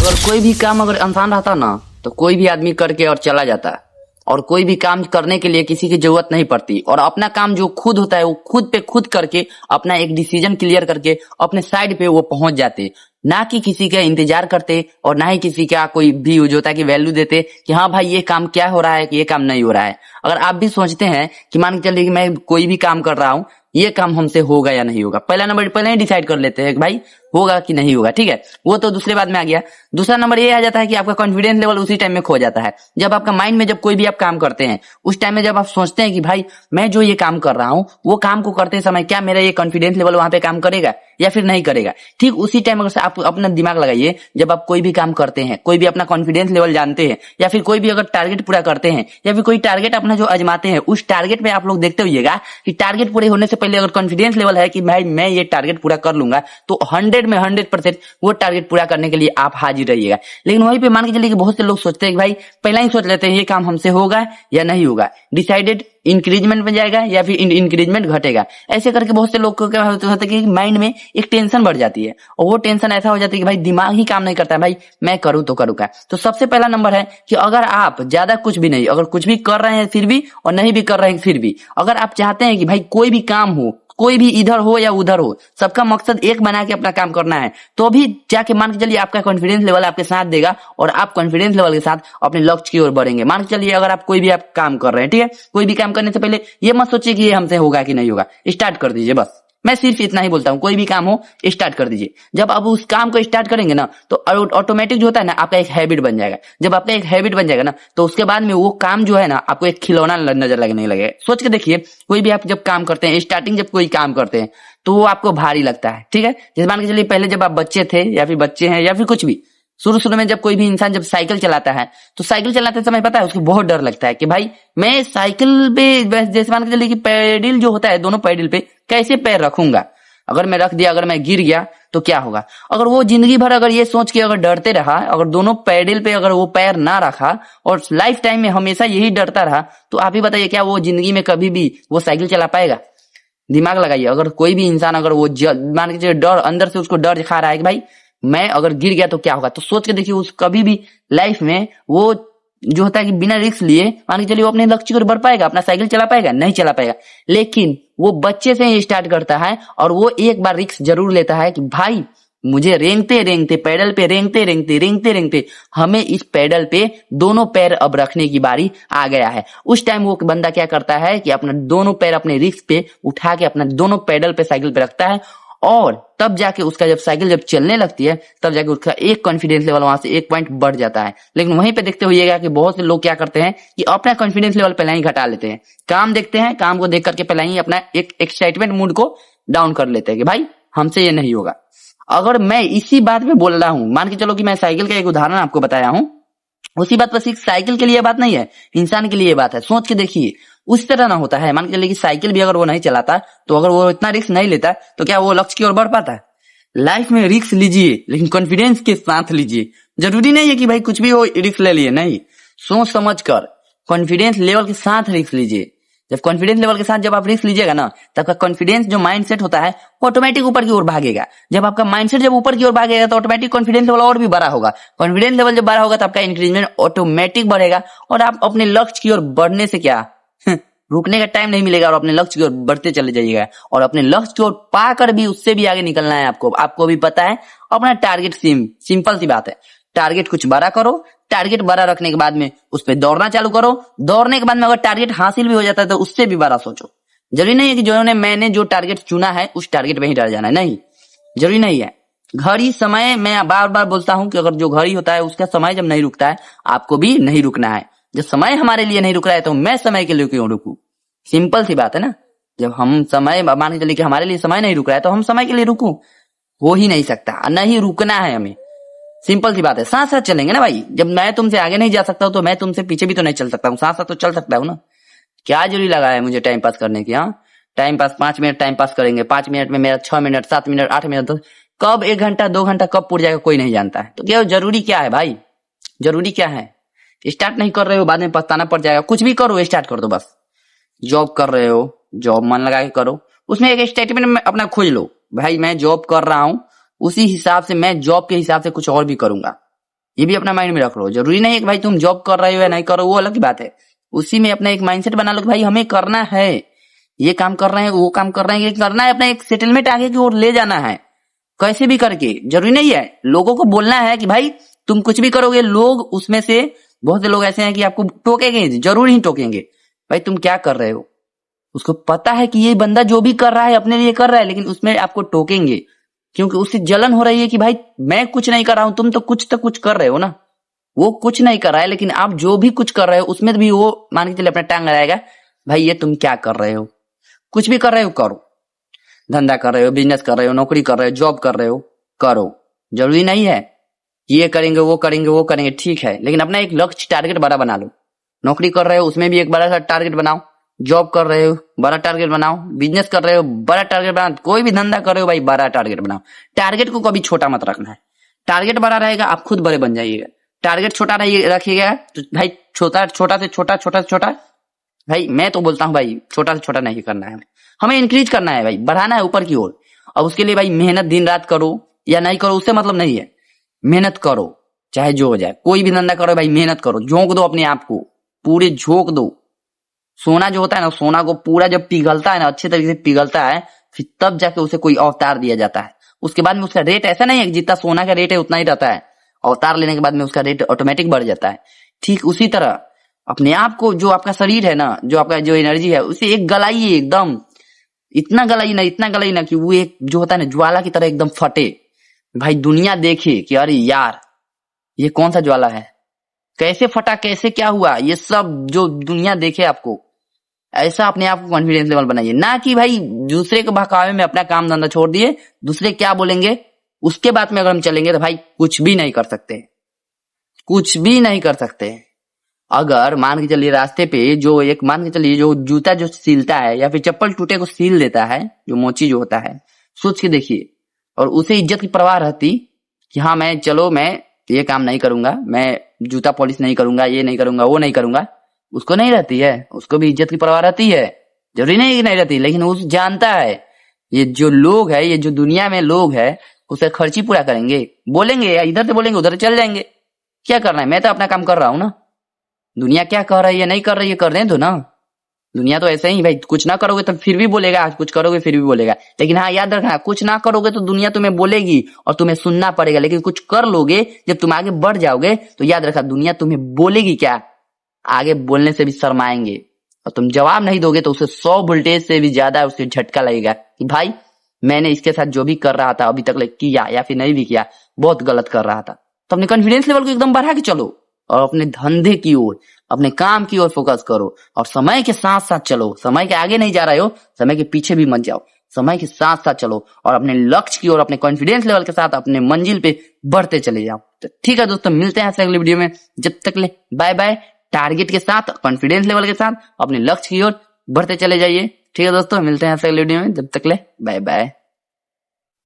अगर कोई भी काम अगर आसान रहता ना तो कोई भी आदमी करके और चला जाता, और कोई भी काम करने के लिए किसी की जरूरत नहीं पड़ती, और अपना काम जो खुद होता है वो खुद पे खुद करके अपना एक डिसीजन क्लियर करके अपने साइड पे वो पहुंच जाते, ना कि किसी का इंतजार करते और ना ही किसी का कोई भी यूज होता है कि वैल्यू देते कि हाँ भाई ये काम क्या हो रहा है कि ये काम नहीं हो रहा है। अगर आप भी सोचते हैं कि मान के चलिए कि मैं कोई भी काम कर रहा हूँ, ये काम हमसे होगा या नहीं होगा, पहला नंबर पहले ही डिसाइड कर लेते हैं कि भाई होगा कि नहीं होगा, ठीक है, वो तो दूसरे बात में आ गया। दूसरा नंबर ये आ जाता है कि आपका कॉन्फिडेंस लेवल उसी टाइम में खो जाता है। जब आपका माइंड में जब कोई भी आप काम करते हैं उस टाइम में जब आप सोचते हैं कि भाई मैं जो ये काम कर रहा हूँ वो काम को करते समय क्या मेरा ये कॉन्फिडेंस लेवल वहां पे काम करेगा या फिर नहीं करेगा, ठीक उसी टाइम अगर आप अपना दिमाग लगाइए, जब आप कोई भी काम करते हैं, कोई भी अपना कॉन्फिडेंस लेवल जानते हैं या फिर कोई भी अगर टारगेट पूरा करते हैं या फिर कोई टारगेट अपना जो आजमाते हैं, उस टारगेट पे आप लोग देखते होइएगा कि टारगेट पूरे होने से पहले अगर कॉन्फिडेंस लेवल है कि भाई मैं ये टारगेट पूरा कर लूंगा, तो 100 में 100% वो टारगेट पूरा करने के लिए आप हाजिर रहिएगा। लेकिन वहीं पे मान के चलिए कि बहुत से लोग सोचते हैं कि भाई पहला ही सोच लेते हैं ये काम हमसे होगा या नहीं होगा, डिसाइडेड इंक्रीजमेंट में जाएगा या फिर इंक्रीजमेंट घटेगा, ऐसे करके बहुत से लोग को क्या होता है कि माइंड में एक टेंशन बढ़ जाती है, और वो टेंशन ऐसा हो जाती है कि भाई दिमाग ही काम नहीं करता है, भाई मैं करूँ तो करूँ क्या। तो सबसे पहला नंबर है कि अगर आप ज्यादा कुछ भी नहीं, अगर कुछ भी कर रहे हैं फिर भी और नहीं भी कर रहे हैं फिर भी, अगर आप चाहते हैं कि भाई कोई भी काम हो, कोई भी इधर हो या उधर हो, सबका मकसद एक बना के अपना काम करना है, तो भी जाके मान के चलिए आपका कॉन्फिडेंस लेवल आपके साथ देगा और आप कॉन्फिडेंस लेवल के साथ अपने लक्ष्य की ओर बढ़ेंगे। मान के चलिए अगर आप कोई भी आप काम कर रहे हैं, ठीक है, कोई भी काम करने से पहले ये मत सोचिए कि ये हमसे होगा कि नहीं होगा, स्टार्ट कर दीजिए बस। मैं सिर्फ इतना ही बोलता हूँ, कोई भी काम हो स्टार्ट कर दीजिए। जब आप उस काम को स्टार्ट करेंगे ना तो ऑटोमेटिक जो होता है ना आपका एक हैबिट बन जाएगा। जब आपका एक हैबिट बन जाएगा ना तो उसके बाद में वो काम जो है ना आपको एक खिलौना नजर लगने लगेगा। सोच के देखिए, कोई भी आप जब काम करते हैं, स्टार्टिंग जब कोई काम करते हैं तो वो आपको भारी लगता है, ठीक है। जैसे मान के चलिए पहले जब आप बच्चे थे या फिर बच्चे हैं या फिर कुछ भी, शुरू में जब कोई भी इंसान जब साइकिल चलाता है तो साइकिल चलाते समय पता है उसको बहुत डर लगता है कि भाई मैं साइकिल पे जैसे मान के चलिए कि पैडल जो होता है दोनों पैडल पे कैसे पैर रखूंगा, अगर मैं रख दिया, अगर मैं गिर गया तो क्या होगा। अगर वो जिंदगी भर अगर ये सोच के अगर डरते रहा, अगर दोनों पैडल पे अगर वो पैर ना रखा और लाइफ टाइम में हमेशा यही डरता रहा, तो आप ही बताइए क्या वो जिंदगी में कभी भी वो साइकिल चला पाएगा। दिमाग लगाइए, अगर कोई भी इंसान अगर वो मान के चलिए डर अंदर से उसको डर दिखा रहा है कि भाई मैं अगर गिर गया तो क्या होगा, तो सोच के देखिए उस कभी भी लाइफ में वो जो होता है कि बिना रिस्क लिए मान के चलिए वो अपने लक्ष्य को बढ़ पाएगा, अपना साइकिल चला पाएगा, नहीं चला पाएगा। लेकिन वो बच्चे से ही स्टार्ट करता है और वो एक बार रिस्क जरूर लेता है कि भाई मुझे रेंगते रेंगते पैडल पे रेंगते हमें इस पैडल पे दोनों पैर अब रखने की बारी आ गया है। उस टाइम वो बंदा क्या करता है कि अपना दोनों पैर अपने रिस्क पे उठा के अपना दोनों पैडल पे साइकिल पे रखता है, और तब जाके उसका जब साइकिल जब चलने लगती है तब जाके उसका एक कॉन्फिडेंस लेवल वहां से एक पॉइंट बढ़ जाता है। लेकिन वहीं पे देखते हुइएगा कि बहुत से लोग क्या करते हैं कि अपना कॉन्फिडेंस लेवल पहले ही घटा लेते हैं, काम देखते हैं, काम को देख करके पहले ही अपना एक एक्साइटमेंट मूड को डाउन कर लेते हैं कि भाई हमसे ये नहीं होगा। अगर मैं इसी बात पे बोल रहा हूं, मान के चलो कि मैं साइकिल का एक उदाहरण आपको बताया हूं, उसी बात पर सिर्फ साइकिल के लिए बात नहीं है, इंसान के लिए बात है। सोच के देखिए उस तरह ना होता है, मान के चलिए कि साइकिल भी अगर वो नहीं चलाता तो अगर वो इतना रिस्क नहीं लेता तो क्या वो लक्ष्य की ओर बढ़ पाता है। लाइफ में रिस्क लीजिए लेकिन कॉन्फिडेंस के साथ लीजिए। जरूरी नहीं है कि भाई कुछ भी हो रिस्क ले लिए, नहीं, सोच समझ कर कॉन्फिडेंस लेवल के साथ रिस्क लीजिए। जब कॉन्फिडेंस लेवल के साथ जब आप रिस्क लीजिएगा ना तब आपका कॉन्फिडेंस जो माइंडसेट होता है ऑटोमेटिक ऊपर की ओर भागेगा। जब आपका माइंडसेट जब ऊपर की ओर भागेगा तो ऑटोमेटिक कॉन्फिडेंस लेवल और भी बड़ा होगा। कॉन्फिडेंस लेवल जब बड़ा होगा तो आपका इंक्रीजमेंट ऑटोमेटिक बढ़ेगा और आप अपने लक्ष्य की ओर बढ़ने से क्या रुकने का टाइम नहीं मिलेगा और अपने लक्ष्य की ओर बढ़ते चले जाइएगा। और अपने लक्ष्य की ओर पाकर भी उससे भी आगे निकलना है आपको भी पता है अपना टारगेट सिंपल सी बात है, टारगेट कुछ बड़ा करो, टारगेट बड़ा रखने के बाद में उस पर दौड़ना चालू करो, दौड़ने के बाद में अगर टारगेट हासिल भी हो जाता है तो उससे भी बड़ा सोचो। जरूरी नहीं है कि जो मैंने जो टारगेट चुना है उस टारगेट पे ही डर जाना है, नहीं, जरूरी नहीं है। घड़ी समय मैं बार बार बोलता हूं कि अगर जो घड़ी होता है उसका समय जब नहीं रुकता है आपको भी नहीं रुकना है। जब समय हमारे लिए नहीं रुक रहा है तो मैं समय के लिए क्यों रुकूं, सिंपल सी बात है ना। जब हम समय मान के चलिए कि हमारे लिए समय नहीं रुक रहा है तो हम समय के लिए रुकूं, हो ही नहीं सकता, नहीं रुकना है हमें, सिंपल सी बात है। साथ साथ चलेंगे ना भाई, जब मैं तुमसे आगे नहीं जा सकता हूं तो मैं तुमसे पीछे भी तो नहीं चल सकता हूँ, साथ साथ तो चल सकता हूँ ना। क्या जरूरी लगा है मुझे टाइम पास करने की, हाँ time pass 5 minute time pass करेंगे, 5 मिनट में मेरा 6 मिनट 7 मिनट 8 मिनट, कब 1 घंटा 2 घंटा कब पूर जाएगा कोई नहीं जानता है। तो क्या जरूरी क्या है भाई, जरूरी क्या है। स्टार्ट नहीं कर रहे हो बाद में पछताना पड़ जाएगा। कुछ भी करो स्टार्ट कर दो बस। जॉब कर रहे हो जॉब मन लगा के करो, उसमें एक स्टेटमेंट में अपना खोज लो, भाई मैं जॉब कर रहा हूं उसी हिसाब से मैं जॉब के हिसाब से कुछ और भी करूंगा। ये भी अपना माइंड में रख लो। जरूरी नहीं है कि भाई तुम जॉब कर रहे हो या नहीं कर रहे हो, वो अलग की बात है। उसी में अपना एक माइंडसेट बना लो कि भाई हमें करना है, ये काम कर रहे हैं, वो काम कर रहे हैं, ये करना है, अपना एक सेटलमेंट आगे की ओर ले जाना है कैसे भी करके। जरूरी नहीं है लोगों को बोलना है कि भाई तुम कुछ भी करोगे, लोग उसमें से बहुत से लोग ऐसे हैं कि आपको टोकेंगे, जरूर ही टोकेंगे। भाई तुम क्या कर रहे हो, उसको पता है कि ये बंदा जो भी कर रहा है अपने लिए कर रहा है, लेकिन उसमें आपको टोकेंगे क्योंकि उससे जलन हो रही है कि भाई मैं कुछ नहीं कर रहा हूं, तुम तो कुछ कर रहे हो ना। वो कुछ नहीं कर रहा है, लेकिन आप जो भी कुछ कर रहे हो उसमें भी वो मान के चले अपना टांग लगाएगा, भाई ये तुम क्या कर रहे हो, कुछ भी कर रहे हो करो, धंधा कर रहे हो, बिजनेस कर रहे हो, नौकरी कर रहे हो, जॉब कर रहे हो, करो। जरूरी नहीं है ये करेंगे वो करेंगे वो करेंगे, ठीक है, लेकिन अपना एक लक्ष्य टारगेट बड़ा बना लो। नौकरी कर रहे हो उसमें भी एक बड़ा सा टारगेट बनाओ, जॉब कर रहे हो बड़ा टारगेट बनाओ, बिजनेस कर रहे हो बड़ा टारगेट बनाओ, कोई भी धंधा कर रहे हो भाई बड़ा टारगेट बनाओ। टारगेट को कभी छोटा मत रखना है, टारगेट बड़ा रहेगा आप खुद बड़े बन जाइएगा। टारगेट छोटा रखिएगा तो भाई छोटा से छोटा, भाई मैं तो बोलता हूँ भाई छोटा से छोटा नहीं करना है, हमें इंक्रीज करना है भाई, बढ़ाना है ऊपर की ओर। अब उसके लिए भाई मेहनत दिन रात करो या नहीं करो उससे मतलब नहीं है, मेहनत करो चाहे जो हो जाए, कोई भी धंधा करो भाई मेहनत करो, झोंक दो अपने आप को, पूरे झोंक दो। सोना जो होता है ना, सोना को पूरा जब पिघलता है ना, अच्छे तरीके से पिघलता है, फिर तब जाके उसे कोई अवतार दिया जाता है। उसके बाद में उसका रेट ऐसा नहीं है कि जितना सोना का रेट है उतना ही रहता है, अवतार लेने के बाद में उसका रेट ऑटोमेटिक बढ़ जाता है। ठीक उसी तरह अपने आप को, जो आपका शरीर है ना, जो आपका जो एनर्जी है, उसे एक गलाइए, एकदम इतना गलाइए ना कि वो एक जो होता है ना ज्वाला की तरह एकदम फटे। भाई दुनिया देखे कि अरे यार ये कौन सा ज्वाला है, कैसे फटा, कैसे क्या हुआ, ये सब जो दुनिया देखे आपको। ऐसा अपने आप को कॉन्फिडेंस लेवल बनाइए, ना कि भाई दूसरे के बहकावे में अपना काम धंधा छोड़ दिए, दूसरे क्या बोलेंगे उसके बाद में अगर हम चलेंगे तो भाई कुछ भी नहीं कर सकते, कुछ भी नहीं कर सकते। अगर मान के चलिए रास्ते पे जो एक मान के चलिए जो जूता जो सिलता है या फिर चप्पल टूटे को सील देता है, जो मोची जो होता है, सोच के देखिए, और उसे इज्जत की परवाह रहती कि हाँ मैं चलो मैं ये काम नहीं करूंगा, मैं जूता पॉलिश नहीं करूंगा, ये नहीं करूंगा, वो नहीं करूंगा, उसको नहीं रहती है, उसको भी इज्जत की परवाह रहती है। जरूरी नहीं कि नहीं रहती, लेकिन उस जानता है ये जो लोग है, ये जो दुनिया में लोग है उसे खर्ची पूरा करेंगे, बोलेंगे या इधर से बोलेंगे उधर चल जाएंगे। क्या करना है, मैं तो अपना काम कर रहा हूं ना, दुनिया क्या कर रही है नहीं कर रही है कर दें तो ना। दुनिया तो ऐसे ही भाई, कुछ ना करोगे तो फिर भी बोलेगा, आज कुछ करोगे फिर भी बोलेगा, लेकिन हाँ याद रखना कुछ ना करोगे तो दुनिया तुम्हें बोलेगी और तुम्हें सुनना पड़ेगा, लेकिन कुछ कर लोगे जब तुम आगे बढ़ जाओगे तो याद रखा दुनिया तुम्हें बोलेगी क्या, आगे बोलने से भी शर्माएंगे, और तुम जवाब नहीं दोगे तो उसे 100 वोल्टेज से भी ज्यादा उसके झटका लगेगा कि भाई मैंने इसके साथ जो भी कर रहा था अभी तक किया या फिर नहीं भी किया, बहुत गलत कर रहा था। तो अपने कॉन्फिडेंस लेवल को एकदम बढ़ा के चलो और अपने धंधे की ओर, अपने काम की ओर फोकस करो, और समय के साथ साथ चलो। समय के आगे नहीं जा रहे हो, समय के पीछे भी मत जाओ, समय के साथ साथ चलो और अपने लक्ष्य की ओर अपने कॉन्फिडेंस लेवल के साथ अपने मंजिल पे बढ़ते चले जाओ। तो ठीक है दोस्तों, मिलते हैं अगली वीडियो में, जब तक ले बाय बाय। टारगेट के साथ, कॉन्फिडेंस लेवल के साथ अपने लक्ष्य की ओर बढ़ते चले जाइए। ठीक है दोस्तों, मिलते हैं अगली वीडियो में, जब तक ले बाय बाय।